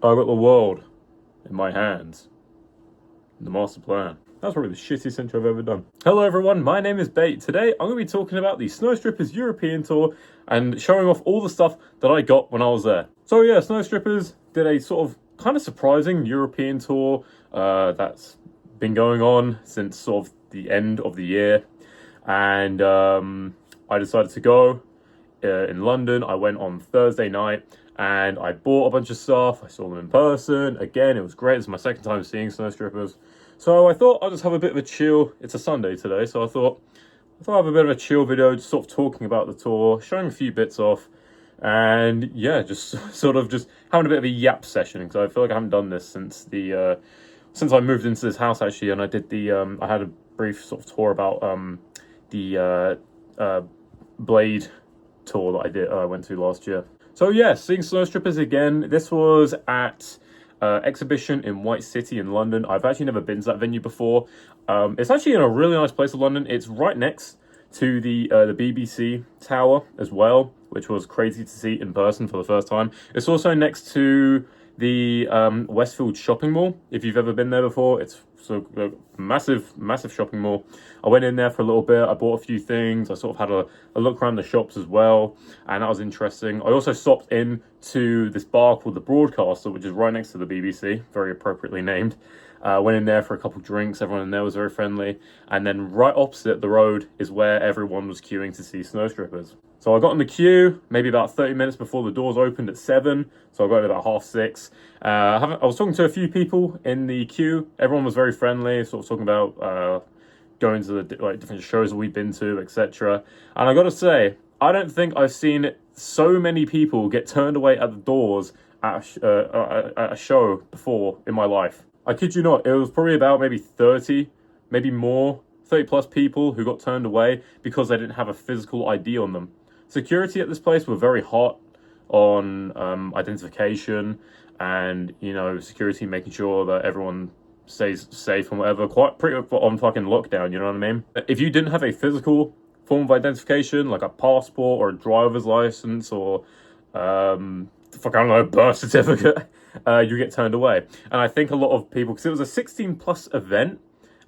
I got the world in my hands. The master plan. That's probably the shittiest intro I've ever done. Hello everyone, my name is Bait. Today I'm going to be talking about the Snow Strippers European Tour and showing off all the stuff that I got when I was there. So yeah, Snow Strippers did a sort of kind of surprising European tour that's been going on since sort of the end of the year. And I decided to go in London. I went on Thursday night and I bought a bunch of stuff. I saw them in person. Again, it was great. It's my second time seeing Snow Strippers. So I thought I'll just have a bit of a chill. It's a Sunday today, so I thought I'll have a bit of a chill video, just sort of talking about the tour, showing a few bits off, and yeah, just sort of just having a bit of a yap session, because I feel like I haven't done this since I moved into this house actually, and I did I had a brief sort of tour about the Blade tour that I went to last year. So yeah, seeing Snow Strippers again. This was at exhibition in White City in London. I've actually never been to that venue before. It's actually in a really nice place of London. It's right next to the BBC Tower as well, which was crazy to see in person for the first time. It's also next to the Westfield shopping mall. If you've ever been there before, it's so massive shopping mall. I went in there for a little bit. I bought a few things. I sort of had a look around the shops as well, and that was interesting. I also stopped in to this bar called the Broadcaster, which is right next to the BBC, very appropriately named. Went in there for a couple of drinks. Everyone in there was very friendly. And then right opposite the road is where everyone was queuing to see Snow Strippers. So I got in the queue maybe about 30 minutes before the doors opened at 7. So I got in about 6:30. I was talking to a few people in the queue. Everyone was very friendly, sort of talking about going to the different shows that we've been to, etc. And I got to say, I don't think I've seen so many people get turned away at the doors at a show before in my life. I kid you not, it was probably about maybe 30, maybe more, 30 plus people who got turned away because they didn't have a physical ID on them. Security at this place were very hot on identification and, security making sure that everyone stays safe and whatever. Pretty on fucking lockdown, you know what I mean? If you didn't have a physical form of identification, like a passport or a driver's license or, I don't know, a birth certificate, you get turned away. And I think a lot of people, because it was a 16 plus event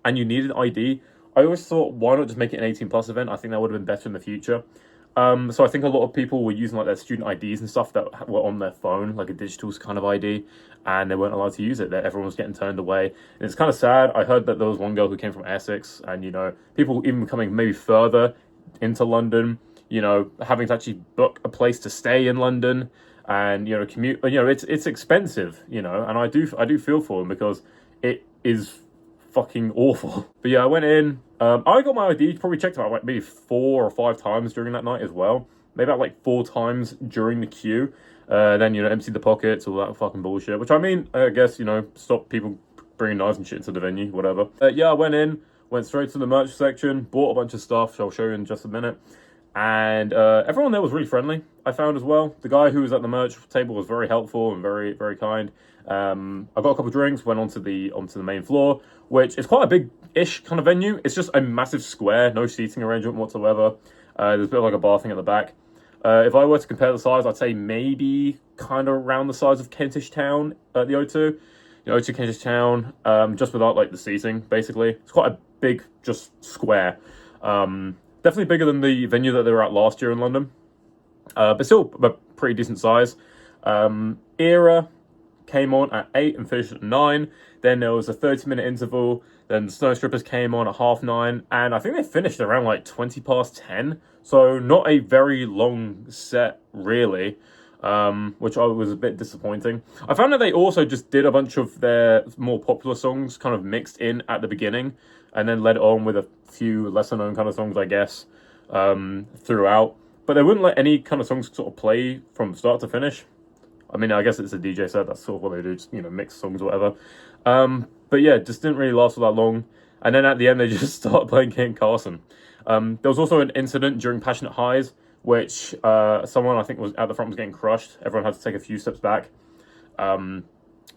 and you needed ID, I always thought, why not just make it an 18 plus event? I think that would have been better in the future. So I think a lot of people were using like their student IDs and stuff that were on their phone, like a digital kind of ID, and they weren't allowed to use it. That everyone was getting turned away. And it's kind of sad. I heard that there was one girl who came from Essex, and people even coming maybe further into London, having to actually book a place to stay in London and commute. It's expensive, and I do feel for them because it is fucking awful. But yeah, I went in. I got my ID, probably checked about maybe 4 or 5 times during that night as well. Maybe about 4 times during the queue. Then, emptied the pockets, all that fucking bullshit. Which I mean, I guess, stop people bringing knives and shit into the venue, whatever. Yeah, I went straight to the merch section, bought a bunch of stuff, which I'll show you in just a minute. And everyone there was really friendly, I found as well. The guy who was at the merch table was very helpful and very, very kind. I got a couple of drinks, went onto the main floor, which is quite a big-ish kind of venue. It's just a massive square, no seating arrangement whatsoever. There's a bit of like a bar thing at the back. If I were to compare the size, I'd say maybe kind of around the size of Kentish Town at the O2. O2 Kentish Town, just without the seating, basically. It's quite a big, just square. Definitely bigger than the venue that they were at last year in London. But still a pretty decent size. Eera came on at 8 and finished at 9. Then there was a 30-minute interval. Then the Snow Strippers came on at 9:30. And I think they finished around 20 past 10. So not a very long set, really. Which was a bit disappointing. I found that they also just did a bunch of their more popular songs kind of mixed in at the beginning. And then led on with a few lesser-known kind of songs, I guess, throughout. But they wouldn't let any kind of songs sort of play from start to finish. I mean, I guess it's a DJ set. That's sort of what they do, just, mix songs or whatever. But yeah, just didn't really last for that long. And then at the end, they just started playing Kent Carson. There was also an incident during Passionate Highs, which someone I think was at the front was getting crushed. Everyone had to take a few steps back.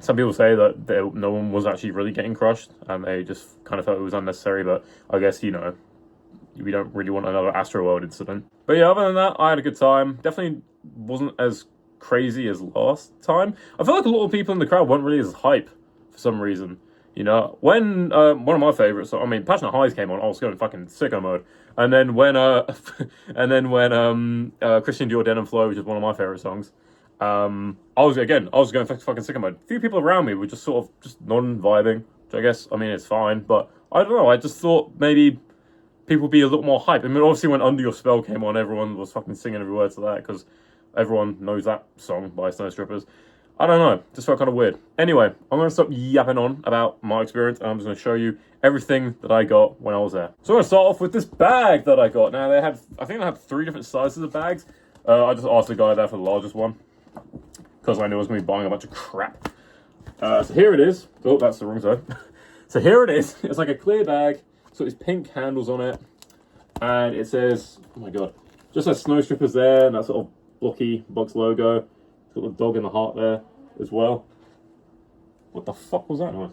Some people say that no one was actually really getting crushed, and they just kind of felt it was unnecessary. But I guess, we don't really want another Astroworld incident. But yeah, other than that, I had a good time. Definitely wasn't as crazy as last time. I feel like a lot of people in the crowd weren't really as hype for some reason. You know, when one of my favorites, I mean, Passionate Highs came on, I was going fucking sicko mode. And then when Christian Dior Denim Flow, which is one of my favorite songs, I was going fucking sicko mode. A few people around me were just sort of just non-vibing, which I guess, I mean, it's fine, but I don't know. I just thought maybe people would be a little more hype. I mean, obviously when Under Your Spell came on, everyone was fucking singing every word to that because everyone knows that song by Snow Strippers. I don't know, just felt kind of weird. Anyway, I'm going to stop yapping on about my experience, and I'm just going to show you everything that I got when I was there. So I'm going to start off with this bag that I got. Now, I think they had 3 different sizes of bags. I just asked the guy there for the largest one, because I knew I was going to be buying a bunch of crap. So here it is. Oh, that's the wrong side. So here it is. It's like a clear bag. So it's pink handles on it. And it says, oh my god, just has Snow Strippers there, and that sort of blocky box logo. It's got the dog in the heart there as well. What the fuck was that noise?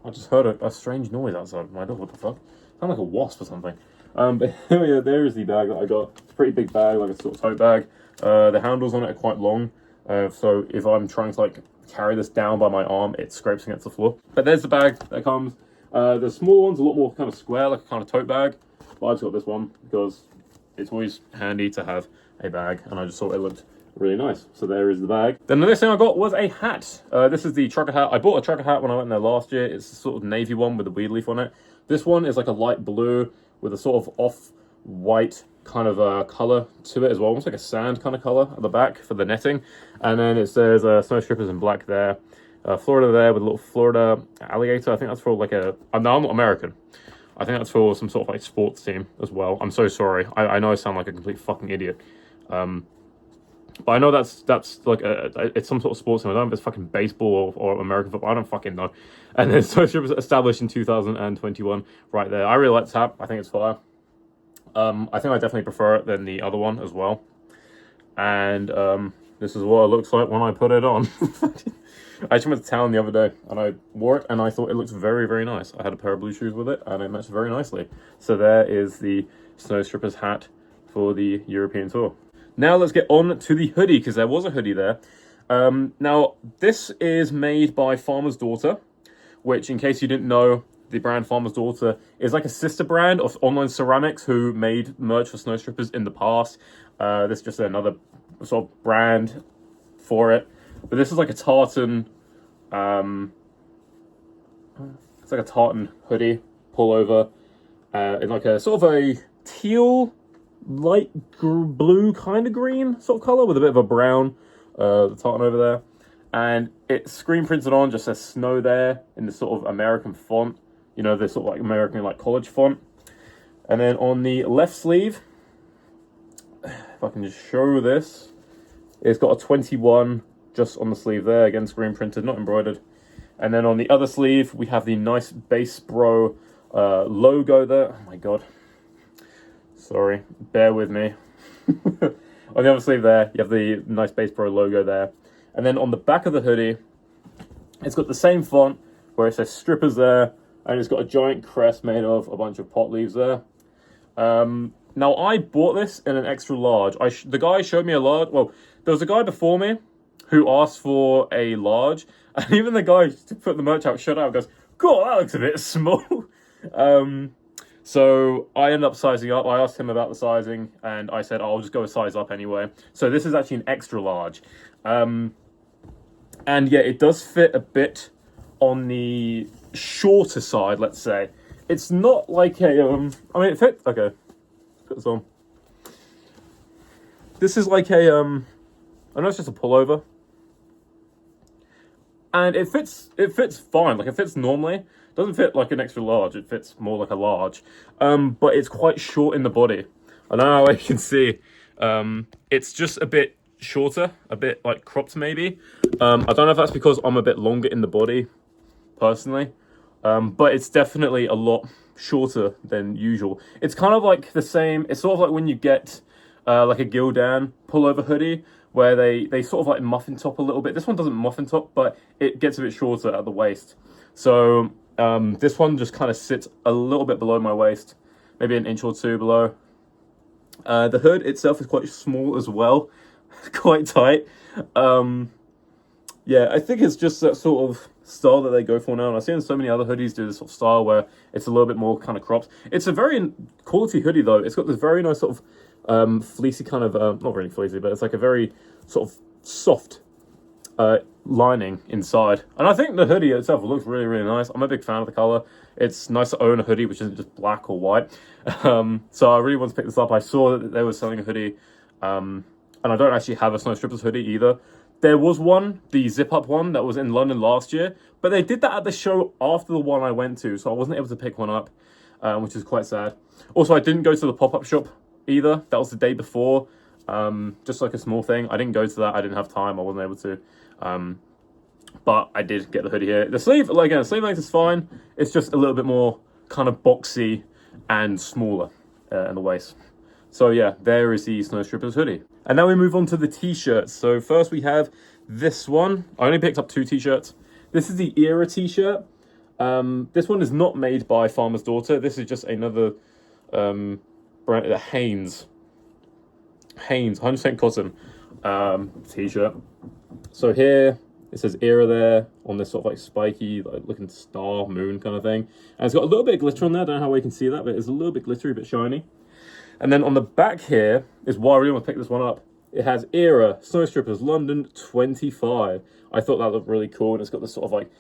I just heard a strange noise outside my door. What the fuck? Sounded like a wasp or something. But yeah, there is the bag that I got. It's a pretty big bag, like a sort of tote bag. The handles on it are quite long. So if I'm trying to like carry this down by my arm, it scrapes against the floor. But there's the bag that comes. The small one's a lot more kind of square, like a kind of tote bag. But I just got this one because it's always handy to have a bag, and I just thought it looked really nice. So there is the bag. Then the next thing I got was a hat. This is the trucker hat. I bought a trucker hat when I went there last year. It's a sort of navy one with a weed leaf on it. This one is like a light blue with a sort of off-white kind of color to it as well, almost like a sand kind of color at the back for the netting. And then it says Snow Strippers in black there. Florida there with a little Florida alligator. I think that's for like no, I'm not American. I think that's for some sort of like sports team as well. I'm so sorry. I know I sound like a complete fucking idiot. But I know that's like it's some sort of sports team. I don't know if it's fucking baseball or American football. I don't fucking know. And then Snow Strippers established in 2021 right there. I really like this hat. I think it's fire. I think I definitely prefer it than the other one as well. And this is what it looks like when I put it on. I actually went to town the other day and I wore it and I thought it looked very, very nice. I had a pair of blue shoes with it and it matched very nicely. So there is the Snow Strippers hat for the European tour. Now let's get on to the hoodie, because there was a hoodie there. Now, this is made by Farmer's Daughter, which, in case you didn't know, the brand Farmer's Daughter is like a sister brand of Online Ceramics who made merch for Snow Strippers in the past. This is just another sort of brand for it. But this is like a tartan, it's like a tartan hoodie pullover in like a sort of a teal, light blue kind of green sort of color with a bit of a brown the tartan over there, and it's screen printed on, just says snow there in the sort of American font, you know, this sort of like American like college font. And then on the left sleeve, if I can just show this, it's got a 21 just on the sleeve there, again screen printed, not embroidered. And then on the other sleeve we have the nice Bass Bro logo there. Oh my god, sorry, bear with me. On the other sleeve there, you have the nice Bass Pro logo there. And then on the back of the hoodie, it's got the same font where it says Strippers there, and it's got a giant crest made of a bunch of pot leaves there. Now, I bought this in an extra large. The guy showed me a large. Well, there was a guy before me who asked for a large, and even the guy to put the merch out shut out goes, God, that looks a bit small. So I ended up sizing up. I asked him about the sizing, and I said, I'll just go a size up anyway. So this is actually an extra large. And yeah, it does fit a bit on the shorter side, let's say. It's not like a, I mean, it fits, okay, put this on. This is like a, I know it's just a pullover. And it fits fine, like it fits normally. It doesn't fit like an extra large, it fits more like a large. But it's quite short in the body. I don't know how you can see. It's just a bit shorter, a bit like cropped maybe. I don't know if that's because I'm a bit longer in the body, personally. But it's definitely a lot shorter than usual. It's kind of like the same, it's sort of like when you get like a Gildan pullover hoodie, where they sort of like muffin top a little bit. This one doesn't muffin top, but it gets a bit shorter at the waist. So this one just kind of sits a little bit below my waist, maybe an inch or two below. The hood itself is quite small as well. quite tight. Yeah, I think it's just that sort of style that they go for now. And I've seen so many other hoodies do this sort of style where it's a little bit more kind of cropped. It's a very quality hoodie though. It's got this very nice sort of fleecy kind of, not really fleecy, but it's like a very sort of soft lining inside. And I think the hoodie itself looks really, really nice. I'm a big fan of the color. It's nice to own a hoodie which isn't just black or white. So I really want to pick this up. I saw that they were selling a hoodie, and I don't actually have a Snow Strippers hoodie either. There was one, the zip-up one, that was in London last year, but they did that at the show after the one I went to, so I wasn't able to pick one up, which is quite sad. Also, I didn't go to the pop-up shop either. That was the day before, just like a small thing. I didn't go to that. I didn't have time. I wasn't able to. But I did get the hoodie here. The sleeve, again, the sleeve length is fine. It's just a little bit more kind of boxy and smaller in the waist. So yeah, there is the Snow Strippers hoodie. And now we move on to the t-shirts. So first we have this one. I only picked up 2 t-shirts. This is the Eera t-shirt. This one is not made by Farmer's Daughter. This is just another brand, Hanes 100% cotton t-shirt. So here it says Eera there on this sort of like spiky looking star moon kind of thing. And it's got a little bit of glitter on there. I don't know how well you can see that, but it's a little bit glittery, a bit shiny. And then on the back here is why I really want to pick this one up. It has Eera, Snow Strippers, London 25. I thought that looked really cool. And it's got this sort of like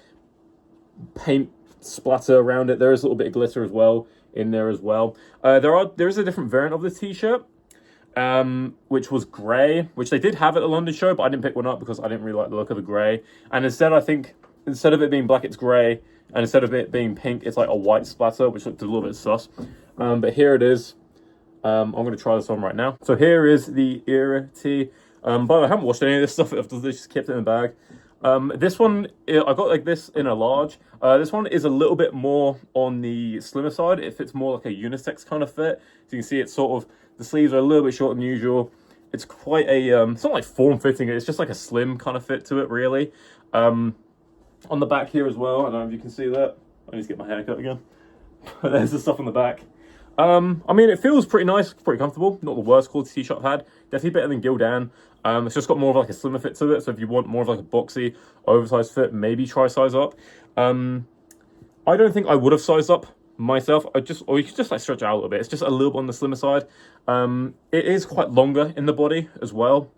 paint splatter around it. There is a little bit of glitter as well in there as well. There is a different variant of the t-shirt, which was grey, which they did have at the London show, but I didn't pick one up because I didn't really like the look of the grey. And instead, I think, instead of it being black, it's grey. And instead of it being pink, it's like a white splatter, which looked a little bit sus. But here it is. I'm going to try this on right now. So here is the Eera tee. By the way, I haven't washed any of this stuff. I've just kept it in the bag. This one, I got like this in a large. This one is a little bit more on the slimmer side. It fits more like a unisex kind of fit. So you can see it's sort of, the sleeves are a little bit shorter than usual. It's quite a, it's not like form-fitting. It's just like a slim kind of fit to it, really. On the back here as well, I don't know if you can see that. I need to get my hair cut again. But there's the stuff on the back. I mean, it feels pretty nice, pretty comfortable. Not the worst quality t-shirt I've had. Definitely better than Gildan. It's just got more of like a slimmer fit to it. So if you want more of like a boxy, oversized fit, maybe try size up. I don't think I would have sized up myself. Or you could just like stretch it out a little bit. It's just a little bit on the slimmer side. It is quite longer in the body as well.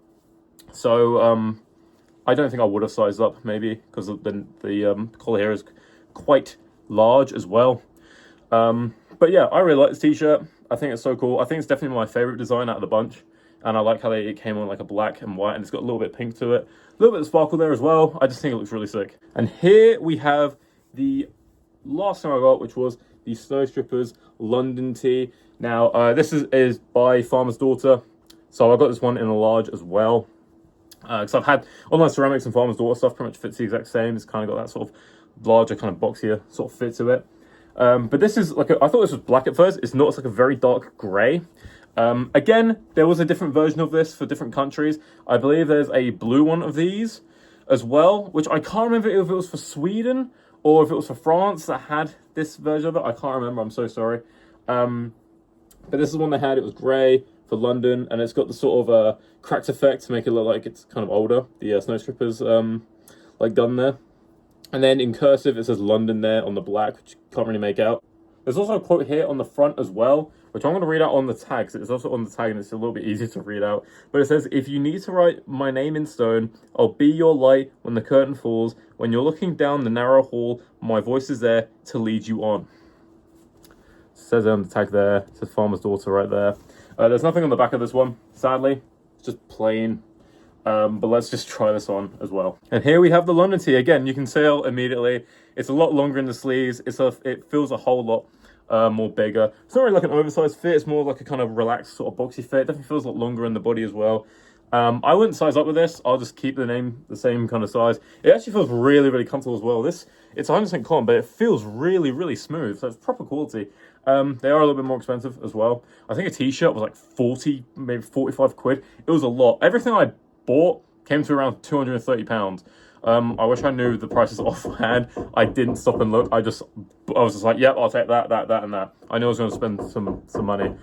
So I don't think I would have sized up maybe because the collar here is quite large as well. But yeah, I really like this t-shirt. I think it's so cool. I think it's definitely my favorite design out of the bunch. And I like how it came on like a black and white, and it's got a little bit pink to it. A little bit of sparkle there as well. I just think it looks really sick. And here we have the last thing I got, which was the Snow Strippers London tee. Now, this is by Farmer's Daughter. So I got this one in a large as well. Because I've had online ceramics and Farmer's Daughter stuff pretty much fits the exact same. It's kind of got that sort of larger, kind of boxier sort of fit to it. But this is like, I thought this was black at first. It's not, it's like a very dark grey. Again, there was a different version of this for different countries. I believe there's a blue one of these as well, which I can't remember if it was for Sweden or if it was for France that had this version of it. I can't remember, I'm so sorry. But this is one they had, it was grey for London, and it's got the sort of cracked effect to make it look like it's kind of older. The Snow Strippers like done there. And then in cursive, it says London there on the black, which you can't really make out. There's also a quote here on the front as well, which I'm going to read out on the tag. So it's also on the tag, and it's a little bit easier to read out. But it says, if you need to write my name in stone, I'll be your light when the curtain falls. When you're looking down the narrow hall, my voice is there to lead you on. It says it on the tag there. It says Farmer's Daughter right there. There's nothing on the back of this one, sadly. It's just plain. But let's just try this on as well. And here we have the London tee. Again, you can tell immediately it's a lot longer in the sleeves. It feels a whole lot more bigger. It's not really like an oversized fit. It's more like a kind of relaxed sort of boxy fit. It definitely feels a lot longer in the body as well. I wouldn't size up with this. I'll just keep the name the same kind of size. It actually feels really, really comfortable as well. It's 100% cotton, but it feels really, really smooth. So it's proper quality. They are a little bit more expensive as well. I think a t-shirt was like 40, maybe 45 quid. It was a lot. Everything I bought came to around £230. I wish I knew the prices offhand. I didn't stop and look. I was just like, yep, I'll take that, and that. I knew I was going to spend some money.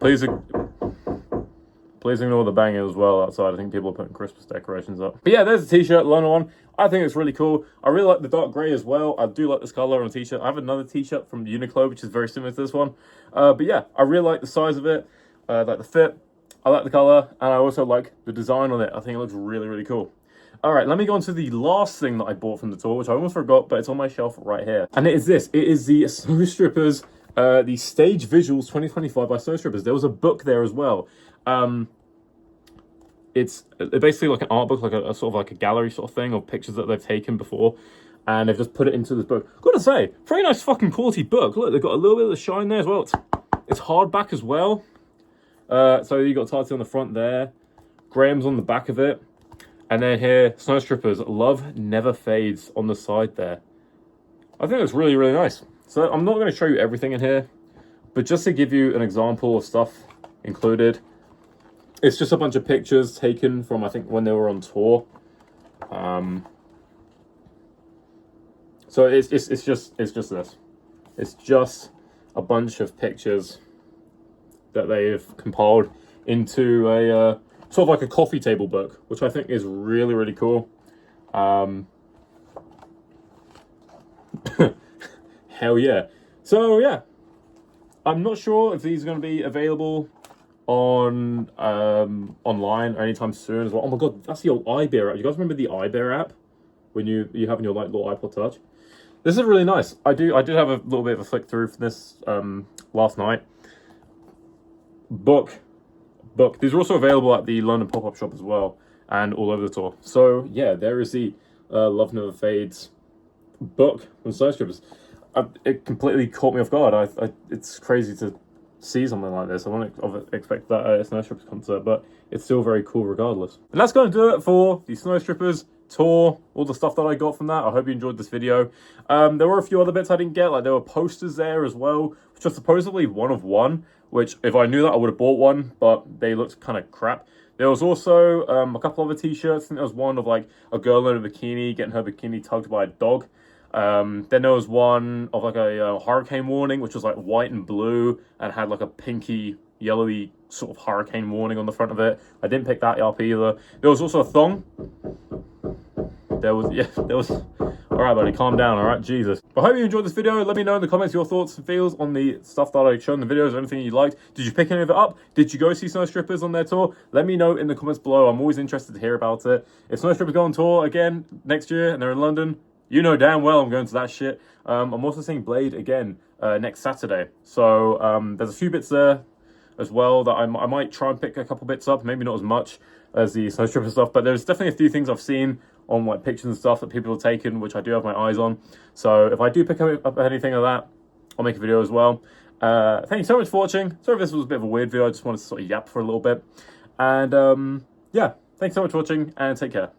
Please Please ignore the banging as well outside. I think people are putting Christmas decorations up. But yeah, there's a t-shirt, London one. I think it's really cool. I really like the dark grey as well. I do like this color on a t-shirt. I have another t-shirt from Uniqlo, which is very similar to this one. But yeah, I really like the size of it. I like the fit. I like the color. And I also like the design on it. I think it looks really, really cool. All right, let me go on to the last thing that I bought from the tour, which I almost forgot, but it's on my shelf right here. And it is this. It is the Snow Strippers, the Stage Visuals 2025 by Snow Strippers. There was a book there as well. It's basically like an art book, like a sort of like a gallery sort of thing of pictures that they've taken before. And they've just put it into this book. Gotta say, very nice fucking quality book. Look, they've got a little bit of the shine there as well. It's hardback as well. So you got Tati on the front there. Graham's on the back of it. And then here, Snow Strippers, Love Never Fades on the side there. I think it's really, really nice. So I'm not going to show you everything in here, but just to give you an example of stuff included, it's just a bunch of pictures taken from, I think, when they were on tour. So it's just this. It's just a bunch of pictures that they've compiled into a sort of like a coffee table book, which I think is really, really cool. Hell yeah. So yeah, I'm not sure if these are going to be available on online or anytime soon as well. Oh my god, that's the old iBear app. You guys remember the iBear app when you have in your like little iPod Touch? This is really nice. I did have a little bit of a flick through for this last night. Book. These are also available at the London pop-up shop as well, and all over the tour. So yeah, there is the Love Never Fades book from Snow Strippers. It completely caught me off guard. It's crazy to see something like this. I wouldn't expect that at a Snow Strippers concert, but it's still very cool regardless. And that's going to do it for the Snow Strippers tour, all the stuff that I got from that. I hope you enjoyed this video. There were a few other bits I didn't get, like there were posters there as well, which are supposedly one of one, which if I knew that I would have bought one, but they looked kind of crap. There was also a couple other t-shirts. I think there was one of like a girl in a bikini getting her bikini tugged by a dog. Then there was one of like a hurricane warning, which was like white and blue and had like a pinky yellowy sort of hurricane warning on the front of it. I didn't pick that up either. There was also a thong. There was. All right, buddy, calm down. All right, Jesus. I hope you enjoyed this video. Let me know in the comments your thoughts and feels on the stuff that I showed in the videos, anything you liked. Did you pick any of it up? Did you go see Snow Strippers on their tour? Let me know in the comments below. I'm always interested to hear about it. If Snow Strippers go on tour again next year and they're in London, you know damn well I'm going to that shit. I'm also seeing Blade again next Saturday. So there's a few bits there as well that I might try and pick a couple bits up. Maybe not as much as the Snow Stripper stuff, but there's definitely a few things I've seen on like pictures and stuff that people have taken, which I do have my eyes on. So if I do pick up anything of that, I'll make a video as well. Thank you so much for watching. Sorry if this was a bit of a weird video. I just wanted to sort of yap for a little bit. And yeah, thanks so much for watching and take care.